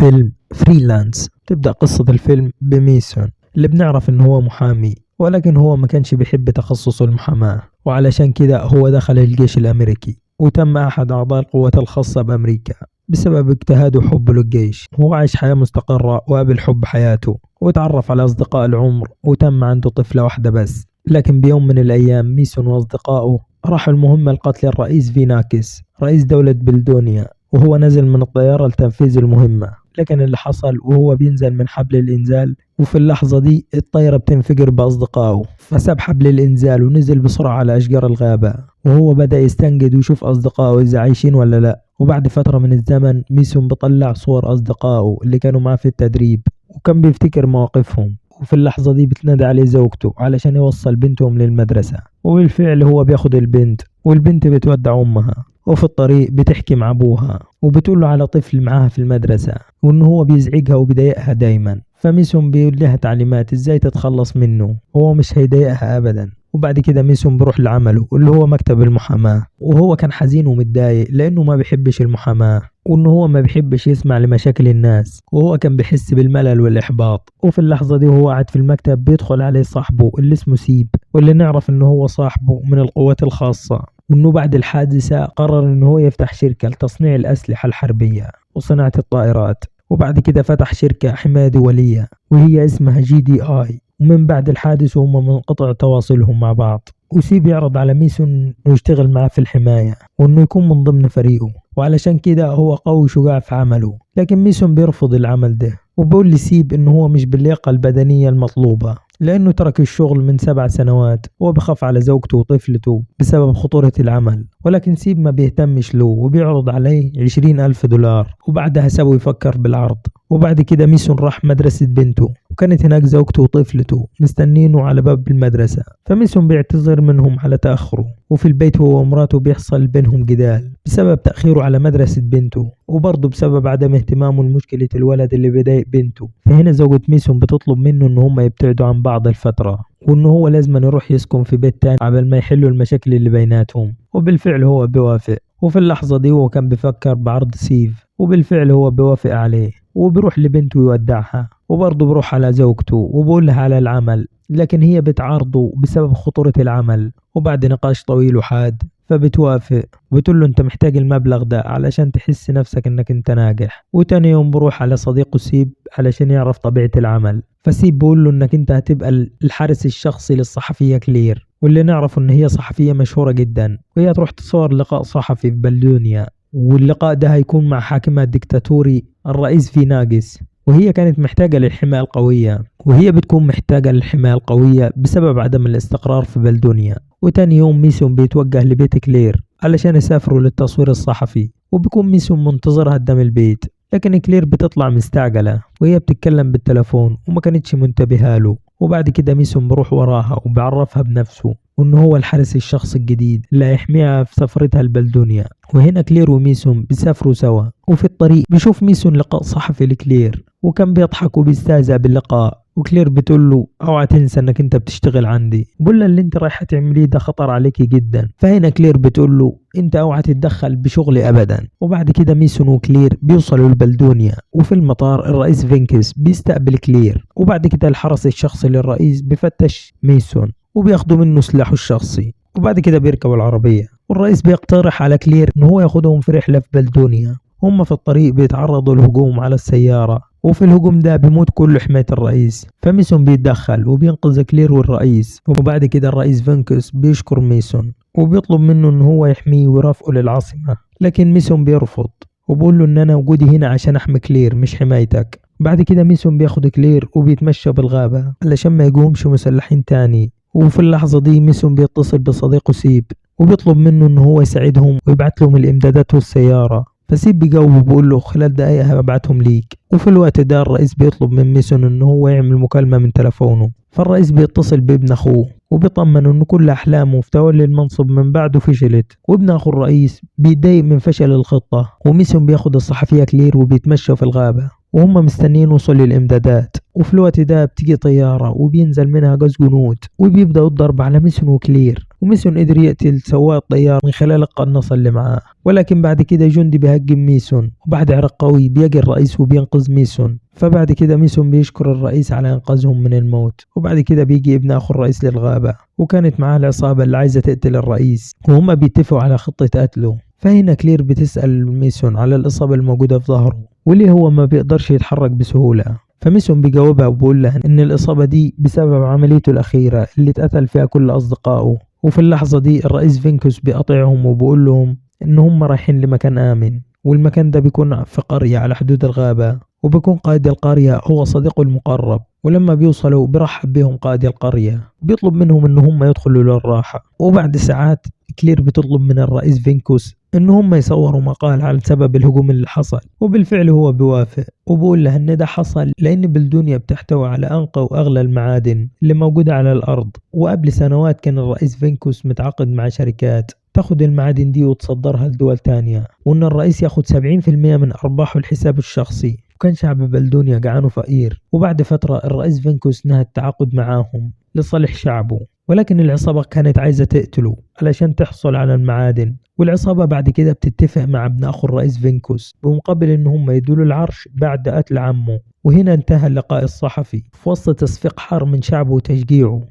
فيلم فريلانس. تبدأ قصة الفيلم بميسون اللي بنعرف إنه هو محامي، ولكن هو ما كانش بيحب تخصصه المحاماة، وعلشان كده هو دخل الجيش الأمريكي وتم أحد أعضاء القوات الخاصة بأمريكا بسبب اجتهاده وحبه للجيش. هو عايش حياة مستقرة وقابل حب حياته وتعرف على أصدقاء العمر وتم عنده طفلة واحدة بس. لكن بيوم من الأيام ميسون وأصدقائه راحوا المهمة لقتل الرئيس فيناكس رئيس دولة بلدونيا، وهو نزل من الطيارة لتنفيذ المهمة. لكن اللي حصل وهو بينزل من حبل الإنزال، وفي اللحظة دي الطيارة بتنفجر بأصدقائه، فساب حبل الإنزال ونزل بسرعة على أشجار الغابة، وهو بدأ يستنجد ويشوف أصدقائه إذا عايشين ولا لأ. وبعد فترة من الزمن ميسون بطلع صور أصدقائه اللي كانوا معاه في التدريب، وكان بيفتكر مواقفهم. وفي اللحظة دي بتنادى عليه زوجته علشان يوصل بنتهم للمدرسة، وبالفعل هو بياخد البنت، والبنت بتودع أمها، وفي الطريق بتحكي مع أبوها وبتقول له على طفل معاها في المدرسة وإنه هو بيزعجها وبيضايقها دايما. فميسون بيقول لها تعليمات إزاي تتخلص منه وهو مش هيضايقها أبدا. وبعد كده ميسون بروح لعمله اللي هو مكتب المحاماة، وهو كان حزين ومتضايق لأنه ما بيحبش المحاماة، وإنه هو ما بيحبش يسمع لمشاكل الناس، وهو كان بيحس بالملل والإحباط. وفي اللحظة دي وهو قاعد في المكتب بيدخل عليه صاحبه اللي اسمه سيب، واللي نعرف إنه هو صاحبه من القوات الخاصة، وإنه بعد الحادثة قرر إنه هو يفتح شركة لتصنيع الأسلحة الحربية وصناعة الطائرات. وبعد كده فتح شركة حماية دولية وهي اسمها GDI. ومن بعد الحادث وهم منقطع تواصلهم مع بعض، وسيب يعرض على ميسون إنه يشتغل معاه في الحماية وإنه يكون من ضمن فريقه، وعلشان كده هو قوي وشجاع في عمله. لكن ميسون بيرفض العمل ده وبيقول لسيب إنه هو مش باللياقة البدنية المطلوبة، لأنه ترك الشغل من 7 سنوات وبخاف على زوجته وطفلته بسبب خطورة العمل. ولكن سيب ما بيهتمش له وبيعرض عليه 20,000 دولار، وبعدها سابه يفكر بالعرض. وبعد كده ميسون راح مدرسة بنته، وكانت هناك زوجته وطفلته مستنينه على باب المدرسة. فميسون بيعتذر منهم على تأخره، وفي البيت هو ومراته بيحصل بينهم جدال بسبب تأخيره على مدرسة بنته، وبرضه بسبب عدم اهتمامه لمشكلة الولد اللي بيضايق بنته. فهنا زوجة ميسون بتطلب منه ان هم يبتعدوا عن بعض الفترة، وانه هو لازم يروح يسكن في بيت تاني قبل ما يحلوا المشاكل اللي بيناتهم. وبالفعل هو بيوافق، وفي اللحظة دي هو كان بيفكر بعرض سيف، وبالفعل هو بيوافق عليه وبيروح لبنته يودعها، وبرضه بروح على زوجته وبقول لها على العمل، لكن هي بتعارضه بسبب خطورة العمل. وبعد نقاش طويل وحاد فبتوافق، بتقول له انت محتاج المبلغ ده علشان تحس نفسك انك انت ناجح. وتاني يوم بروح على صديقه سيب علشان يعرف طبيعة العمل. فسيب بقول له انك انت هتبقى الحارس الشخصي للصحفية كلير، واللي نعرف ان هي صحفية مشهورة جدا، وهي تروح تصور لقاء صحفي في بلدونيا، واللقاء ده هيكون مع حاكمها الدكتاتوري الرئيس فيناكس. وهي كانت محتاجة للحماية القوية، وهي بتكون محتاجة للحماية القوية بسبب عدم الاستقرار في بلدونيا. وتاني يوم ميسون بيتوجه لبيت كلير علشان يسافروا للتصوير الصحفي، وبيكون ميسون منتظرها قدام البيت. لكن كلير بتطلع مستعجلة وهي بتتكلم بالتلفون وما كانتش منتبهة له. وبعد كده ميسون بروح وراها وبيعرفها بنفسه وانه هو الحارس الشخصي الجديد اللي هيحميها في سفرتها لبلدونيا. وهنا كلير وميسون بيسافروا سوا، وفي الطريق بيشوف ميسون لقاء صحفي لكلير، وكان بيضحك وبيستهزأ باللقاء. وكلير بتقول له اوعى تنسى انك انت بتشتغل عندي، بقول له اللي انت رايحه تعمليه ده خطر عليكي جدا. فهنا كلير بتقول له انت اوعى تتدخل بشغلي ابدا. وبعد كده ميسون وكلير بيوصلوا لبلدونيا، وفي المطار الرئيس فينكس بيستقبل كلير، وبعد كده الحرس الشخصي للرئيس بيفتش ميسون وبياخدوا منه سلاحه الشخصي. وبعد كده بيركبوا العربية، والرئيس بيقترح على كلير ان هو ياخدهم في رحلة في بلدونيا. هم في الطريق بيتعرضوا لهجوم على السيارة، وفي الهجوم ده بيموت كل حماية الرئيس. فميسون بيتدخل وبينقذ كلير والرئيس. وبعد كده الرئيس فينكس بيشكر ميسون وبيطلب منه ان هو يحميه ويرافقه للعاصمة. لكن ميسون بيرفض وبقول له ان انا وجودي هنا عشان احمي كلير مش حمايتك. بعد كده ميسون بياخد كلير وبيتمشى بالغابة علشان ما يقومش مسلحين تاني. وفي اللحظة دي ميسون بيتصل بصديقه سيب وبيطلب منه ان هو يساعدهم ويبعت لهم الامدادات والسيارة. فسيب بيجاوب وبيقول له خلال دقايق هبعتهم ليك. وفي الوقت ده الرئيس بيطلب من ميسون ان هو يعمل مكالمة من تلفونه. فالرئيس بيتصل بابن اخوه وبيطمن ان كل احلامه في تولي المنصب من بعده فشلت. وابن اخو الرئيس بيتضايق من فشل الخطة. وميسون بياخد الصحفية كلير وبيتمشوا في الغابة، وهم مستنيين وصول الامدادات. وفي الوقت ده بتيجي طيارة وبينزل منها غاز جنود وبيبدأوا الضرب على ميسون وكلير، وميسون قدر يقتل سواق الطيارة من خلال القناصة اللي معاه. ولكن بعد كده جندي بيهاجم ميسون، وبعد عرق قوي بيجي الرئيس وبينقذ ميسون. فبعد كده ميسون بيشكر الرئيس على انقاذهم من الموت. وبعد كده بيجي ابن اخو الرئيس للغابة، وكانت معاه العصابة اللي عايزة تقتل الرئيس، وهم بيتفقوا على خطة قتله. فهنا كلير بتسأل ميسون على الإصابة الموجودة في ظهره وليه هو ما بيقدرش يتحرك بسهولة. فميسون بيجاوبها وبيقول لها إن الإصابة دي بسبب عمليته الأخيرة اللي اتقتل فيها كل أصدقائه. وفي اللحظة دي الرئيس فينكوس بيقاطعهم وبيقول لهم إن هم رايحين لمكان آمن، والمكان ده بيكون في قرية على حدود الغابة، وبيكون قائد القرية هو صديقه المقرب. ولما بيوصلوا برحب بهم قائد القرية، بيطلب منهم إن هم يدخلوا للراحة. وبعد ساعات كلير بتطلب من الرئيس فينكوس إن هم يصوروا مقال عن سبب الهجوم اللي حصل، وبالفعل هو بيوافق وبقول له إن ده حصل لأن بلدونيا بتحتوي على أنقى وأغلى المعادن اللي موجودة على الأرض. وقبل سنوات كان الرئيس فينكوس متعاقد مع شركات تاخد المعادن دي وتصدرها لدول تانية، وإن الرئيس ياخد 70% من أرباحه الحساب الشخصي. وكان شعب بلدونيا جعان وفقير. وبعد فترة الرئيس فينكوس نهى التعاقد معاهم لصالح شعبه، ولكن العصابة كانت عايزة تقتله علشان تحصل على المعادن. والعصابة بعد كده بتتفق مع ابن أخو الرئيس فينكوس بمقابل إن هم يدولوا العرش بعد قتل عمه. وهنا انتهى اللقاء الصحفي في وسط تصفيق حار من شعبه وتشجيعه.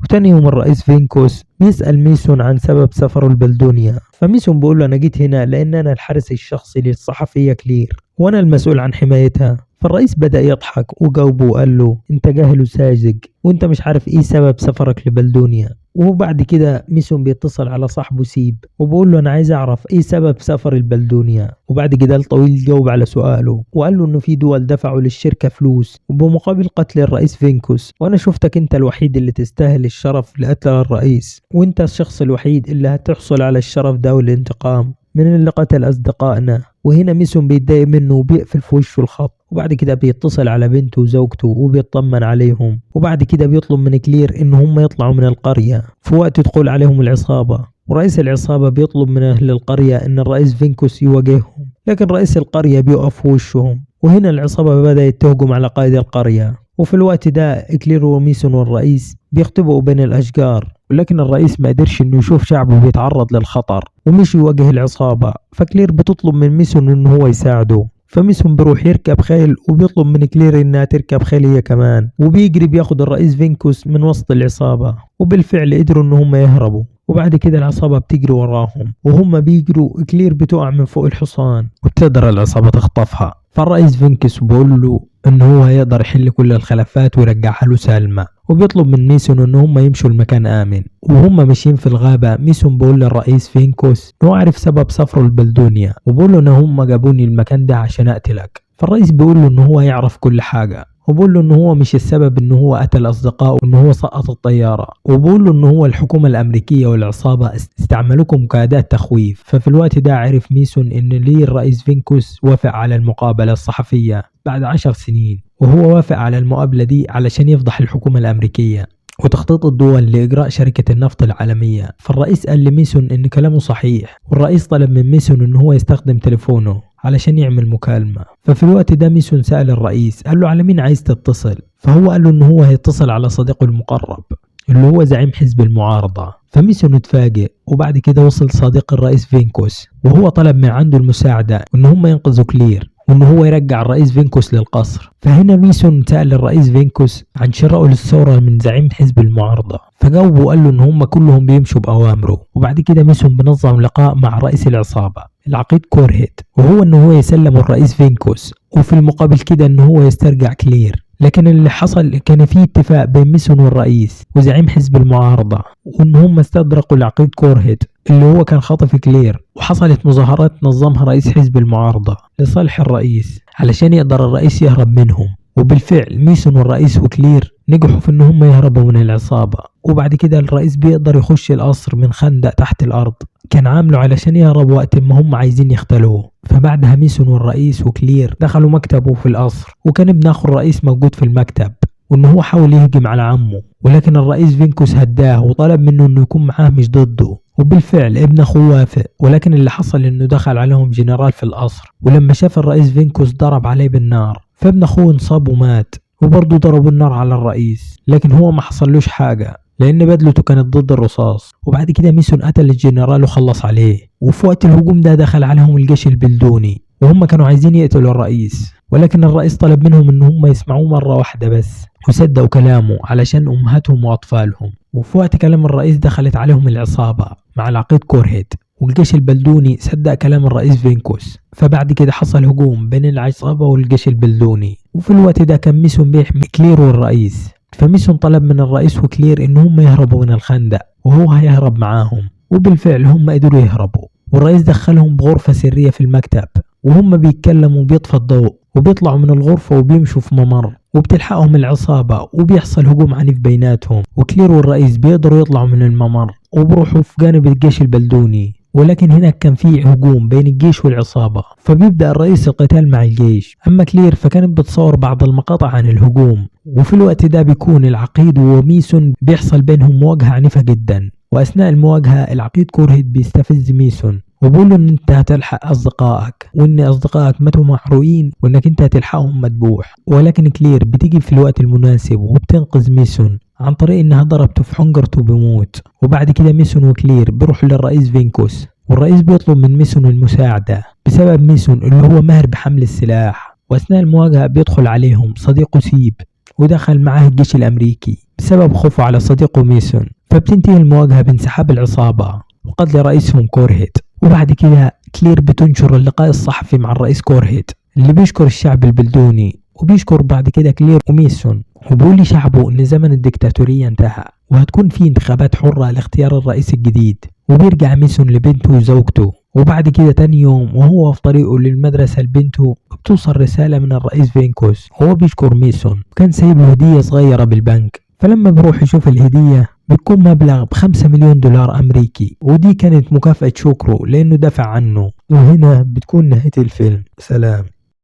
وتاني يوم الرئيس فينكوس بيسأل ميسون عن سبب سفره لبلدونيا. فميسون بيقول له أنا جيت هنا لأن أنا الحارس الشخصي للصحفية كلير، وأنا المسؤول عن حمايتها. فالرئيس بدأ يضحك وجاوبه وقال له أنت جاهل وساذج وأنت مش عارف إيه سبب سفرك لبلدونيا. وبعد كده ميسون بيتصل على صاحبه سيب وبقول له أنا عايز أعرف إيه سبب سفر البلدونيا. وبعد جدال طويل جاوب على سؤاله وقال له إنه في دول دفعوا للشركة فلوس وبمقابل قتل الرئيس فينكوس، وأنا شفتك أنت الوحيد اللي تستاهل الشرف لقتل الرئيس، وأنت الشخص الوحيد اللي هتحصل على الشرف ده والانتقام من اللي قتل أصدقائنا. وهنا ميسون بيتضايق منه وبيقفل في وشه الخط. وبعد كده بيتصل على بنته وزوجته وبيطمن عليهم. وبعد كده بيطلب من كلير إن هم يطلعوا من القرية في وقت تدخل عليهم العصابة. ورئيس العصابة بيطلب من أهل القرية إن الرئيس فينكوس يواجههم، لكن رئيس القرية بيقف في وشهم. وهنا العصابة بدأت تهجم على قائد القرية. وفي الوقت ده كلير وميسون والرئيس بيختبئوا بين الأشجار، ولكن الرئيس ما قدرش إنه يشوف شعبه بيتعرض للخطر ومش يواجه العصابة. فكلير بتطلب من ميسون إنه هو يساعده. فميسون بيروح يركب خيل وبيطلب من كلير إنها تركب خيل هي كمان، وبيجري بياخد الرئيس فينكوس من وسط العصابة. وبالفعل قدروا إن هم يهربوا. وبعد كده العصابة بتجري وراهم، وهم بيجروا كلير بتقع من فوق الحصان وبتقدر العصابة تخطفها. فالرئيس فينكوس بيقول له إن هو هيقدر يحل كل الخلافات ويرجعها له سالمة، وبيطلب من ميسون إن هم يمشوا المكان آمن. وهم ماشيين في الغابة ميسون بيقول للرئيس فينكوس إنه عارف سبب سفره لبلدونيا، وبيقول له إن هم جابوني المكان ده عشان أقتلك. فالرئيس بيقول له إن هو يعرف كل حاجة، وبقول له إن هو مش السبب إن هو قتل أصدقائه وإن هو سقط الطيارة. وبقول له إن هو الحكومة الأمريكية والعصابة استعملوكم كأداة تخويف. ففي الوقت ده عرف ميسون إن ليه الرئيس فينكوس وافق على المقابلة الصحفية بعد 10 سنين، وهو وافق على المقابلة دي علشان يفضح الحكومة الأمريكية وتخطيط الدول لإجراء شركة النفط العالمية. فالرئيس قال لميسون إن كلامه صحيح، والرئيس طلب من ميسون إن هو يستخدم تليفونه علشان يعمل مكالمة. ففي الوقت ده ميسون سأل الرئيس قال له على مين عايز تتصل؟ فهو قال له إن هو هيتصل على صديقه المقرب اللي هو زعيم حزب المعارضة. فميسون اتفاجئ. وبعد كده وصل صديق الرئيس فينكوس وهو طلب من عنده المساعدة وإن هم ينقذوا كلير وإن هو يرجع الرئيس فينكوس للقصر. فهنا ميسون سأل الرئيس فينكوس عن شرائه للثورة من زعيم حزب المعارضة، فجاوبه وقال له إن هم كلهم بيمشوا بأوامره. وبعد كده ميسون بنظم لقاء مع رئيس العصابة العقيد كورهيت، وهو إن هو يسلم الرئيس فينكوس وفي المقابل كده إن هو يسترجع كلير. لكن اللي حصل كان فيه اتفاق بين ميسون والرئيس وزعيم حزب المعارضة وإن هم استدرقوا العقيد كورهيت اللي هو كان خاطف كلير. وحصلت مظاهرات نظمها رئيس حزب المعارضة لصالح الرئيس علشان يقدر الرئيس يهرب منهم. وبالفعل ميسون والرئيس وكلير نجحوا في ان هم يهربوا من العصابة. وبعد كده الرئيس بيقدر يخش القصر من خندق تحت الارض كان عامله علشان يهرب وقت ما هم عايزين يختلوه. فبعدها ميسون والرئيس وكلير دخلوا مكتبه في القصر، وكان ابن اخو الرئيس موجود في المكتب وان هو حاول يهجم على عمه، ولكن الرئيس فينكوس هداه وطلب منه انه يكون معاه مش ضده. وبالفعل ابن اخوه وافق، ولكن اللي حصل انه دخل عليهم جنرال في القصر، ولما شاف الرئيس فينكوس ضرب عليه بالنار. فابن اخوه انصاب ومات، وبرضه ضربوا النار على الرئيس لكن هو ما حصلوش حاجة لان بدلته كانت ضد الرصاص. وبعد كده ميسون قتل الجنرال وخلص عليه، وفي وقت الهجوم ده دخل عليهم الجيش البلدوني وهم كانوا عايزين يقتلوا الرئيس، ولكن الرئيس طلب منهم ان هم يسمعوه مرة واحدة بس وصدقوا كلامه علشان امهاتهم واطفالهم. وفي وقت كلام الرئيس دخلت عليهم العصابة مع العقيد كورهيد، والجيش البلدوني صدق كلام الرئيس فينكوس. فبعد كده حصل هجوم بين العصابة والجيش البلدوني، وفي الوقت ده كان ميسون بيحمي كلير والرئيس. فميسون طلب من الرئيس وكلير ان هم يهربوا من الخندق وهو هيهرب معاهم، وبالفعل هم قدروا يهربوا. والرئيس دخلهم بغرفة سرية في المكتب وهم بيتكلموا بيطفى الضوء، وبيطلعوا من الغرفة وبيمشوا في ممر وبتلحقهم العصابة وبيحصل هجوم عنيف بيناتهم. وكلير والرئيس بيقدروا يطلعوا من الممر وبروحوا في جانب الجيش البلدوني، ولكن هناك كان في هجوم بين الجيش والعصابة، فبيبدأ الرئيس القتال مع الجيش. أما كلير فكانت بتصور بعض المقاطع عن الهجوم. وفي الوقت ده بيكون العقيد وميسون بيحصل بينهم مواجهة عنيفة جدا، وأثناء المواجهة العقيد كورهيد بيستفز ميسون وبقول له ان انت هتلحق اصدقائك، وان اصدقائك ماتوا محروقين، وانك انت هتلحقهم مذبوح. ولكن كلير بتيجي في الوقت المناسب وبتنقذ ميسون عن طريق انها ضربته في حنجرته وبيموت. وبعد كده ميسون وكلير بيروحوا للرئيس فينكوس، والرئيس بيطلب من ميسون المساعدة بسبب ميسون اللي هو ماهر بحمل السلاح. واثناء المواجهة بيدخل عليهم صديقه سيب، ودخل معاه الجيش الامريكي بسبب خوفه على صديقه ميسون. فبتنتهي المواجهة بانسحاب العصابة وقتل رئيسهم كورهيد. وبعد كده كلير بتنشر اللقاء الصحفي مع الرئيس كورهيد اللي بيشكر الشعب البلدوني، وبيشكر بعد كده كلير وميسون، وبيقول لشعبه ان زمن الدكتاتورية انتهى وهتكون في انتخابات حرة لاختيار الرئيس الجديد. وبيرجع ميسون لبنته وزوجته. وبعد كده تاني يوم وهو في طريقه للمدرسة لبنته بتوصل رسالة من الرئيس فينكوس وهو بيشكر ميسون، وكان سايب له هدية صغيرة بالبنك. فلما بروح يشوف الهدية بتكون مبلغ ب5 مليون دولار أمريكي، ودي كانت مكافأة شكره لأنه دفع عنه. وهنا بتكون نهاية الفيلم. سلام.